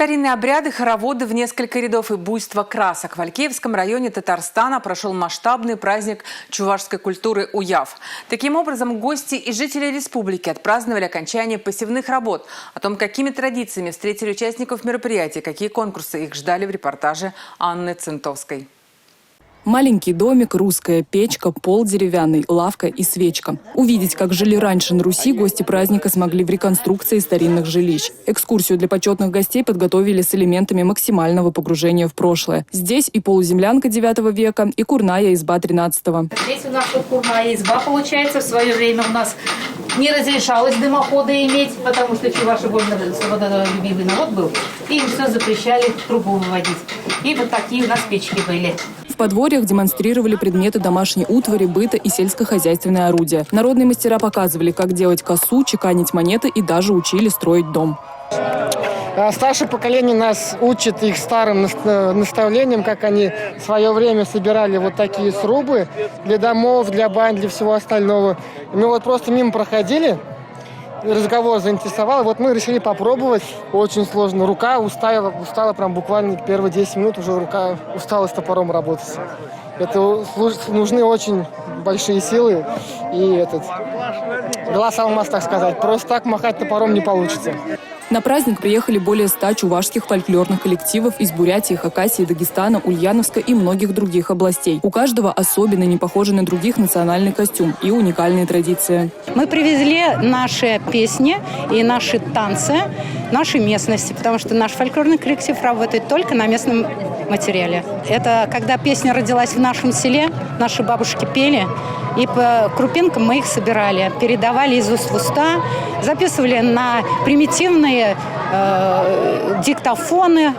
Старинные обряды, хороводы в несколько рядов и буйство красок. В Алькеевском районе Татарстана прошел масштабный праздник чувашской культуры Уяв. Таким образом, гости и жители республики отпраздновали окончание посевных работ. О том, какими традициями встретили участников мероприятия, какие конкурсы их ждали, в репортаже Анны Центовской. Маленький домик, русская печка, пол деревянный, лавка и свечка. Увидеть, как жили раньше на Руси, гости праздника смогли в реконструкции старинных жилищ. Экскурсию для почетных гостей подготовили с элементами максимального погружения в прошлое. Здесь и полуземлянка IX века, и курная изба XIII. Здесь у нас вот курная изба получается. В свое время у нас не разрешалось дымоходы иметь, потому что чуваши больно свободолюбивый народ был. И им все запрещали трубу выводить. И вот такие у нас печки были. В подворьях демонстрировали предметы домашней утвари, быта и сельскохозяйственные орудия. Народные мастера показывали, как делать косу, чеканить монеты и даже учили строить дом. Старшее поколение нас учит их старым наставлениям, как они в свое время собирали вот такие срубы для домов, для бань, для всего остального. И мы вот просто мимо проходили, разговор заинтересовал, вот мы решили попробовать. Очень сложно. Рука устала прям буквально первые 10 минут, уже рука устала с топором работать. Это нужны очень большие силы и глаз алмаз, так сказать. Просто так махать топором не получится. На праздник приехали более 100 чувашских фольклорных коллективов из Бурятии, Хакасии, Дагестана, Ульяновска и многих других областей. У каждого особенный, не похожий на других национальный костюм и уникальные традиции. Мы привезли наши песни и наши танцы нашей местности, потому что наш фольклорный коллектив работает только на местном материале. Это когда песня родилась в нашем селе, наши бабушки пели, и по крупинкам мы их собирали, передавали из уст в уста, записывали на примитивные диктофоны,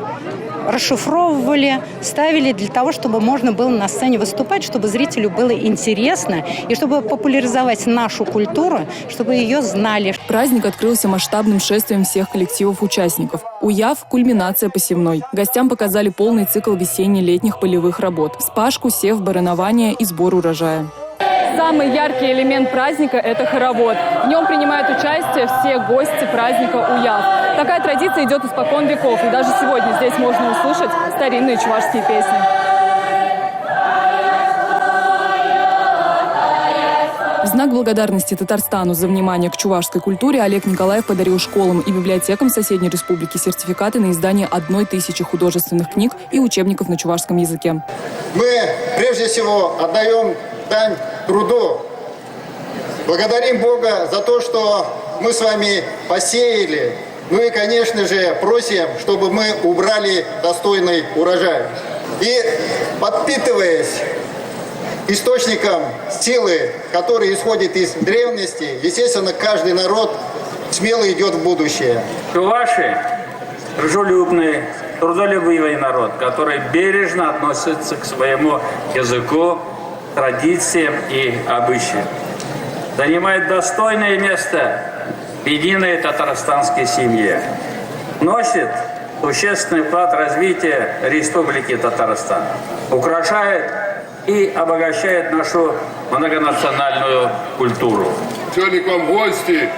расшифровывали, ставили для того, чтобы можно было на сцене выступать, чтобы зрителю было интересно и чтобы популяризовать нашу культуру, чтобы ее знали. Праздник открылся масштабным шествием всех коллективов-участников. Уяв – кульминация посевной. Гостям показали полный цикл весенне-летних полевых работ – вспашку, сев, баранование и сбор урожая. Самый яркий элемент праздника – это хоровод. В нем принимают участие все гости праздника Уяв. Такая традиция идет испокон веков, и даже сегодня здесь можно услышать старинные чувашские песни. В знак благодарности Татарстану за внимание к чувашской культуре Олег Николаев подарил школам и библиотекам соседней республики сертификаты на издание 1000 художественных книг и учебников на чувашском языке. Мы прежде всего отдаем дань труду. Благодарим Бога за то, что мы с вами посеяли. Ну и, конечно же, просим, чтобы мы убрали достойный урожай. И подпитываясь источником силы, который исходит из древности, естественно, каждый народ смело идет в будущее. Чуваши – дружелюбный, трудолюбивый народ, который бережно относится к своему языку, традициям и обычаям. Занимает достойное место в единой татарстанской семье. Носит существенный вклад в развитие Республики Татарстан. Украшает и обогащает нашу многонациональную культуру. Сегодня к вам в гости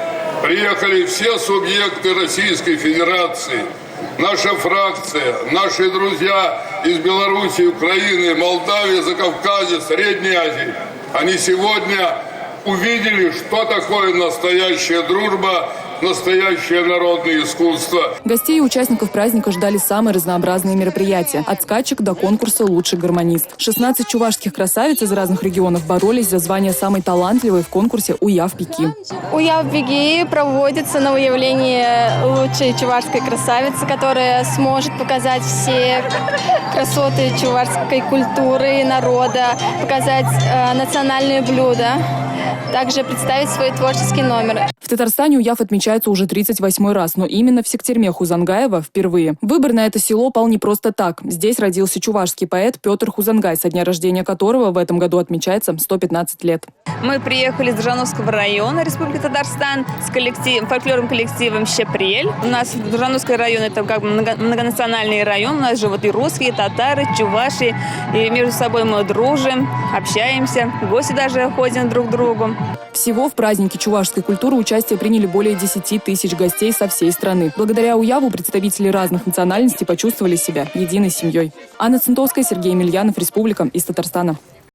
приехали все субъекты Российской Федерации. Наша фракция, наши друзья из Беларуси, Украины, Молдавии, Закавказья, Средней Азии. Они сегодня увидели, что такое настоящая дружба, настоящее народное искусство. Гостей и участников праздника ждали самые разнообразные мероприятия. От скачек до конкурса «Лучший гармонист». 16 чувашских красавиц из разных регионов боролись за звание самой талантливой в конкурсе «Уяв-Пеки». «Уяв-Пеки» проводится на выявление лучшей чувашской красавицы, которая сможет показать все красоты чувашской культуры и народа, показать национальные блюда, также представить свой творческий номер. В Татарстане Уяв отмечается уже 38-й раз, но именно в Сектирме Хузангаева впервые. Выбор на это село пал не просто так. Здесь родился чувашский поэт Петр Хузангай, со дня рождения которого в этом году отмечается 115 лет. Мы приехали из Джановского района Республики Татарстан с фольклорным коллективом «Щепрель». У нас Джановский район – это как бы многонациональный район. У нас живут и русские, и татары, чуваши. И между собой мы дружим, общаемся. В гости даже ходим друг к другу. другу. Всего в празднике чувашской культуры участие приняли более 10 тысяч гостей со всей страны. Благодаря Уяву представители разных национальностей почувствовали себя единой семьей. Анна Центовская, Сергей Емельянов, Республика, из Татарстана.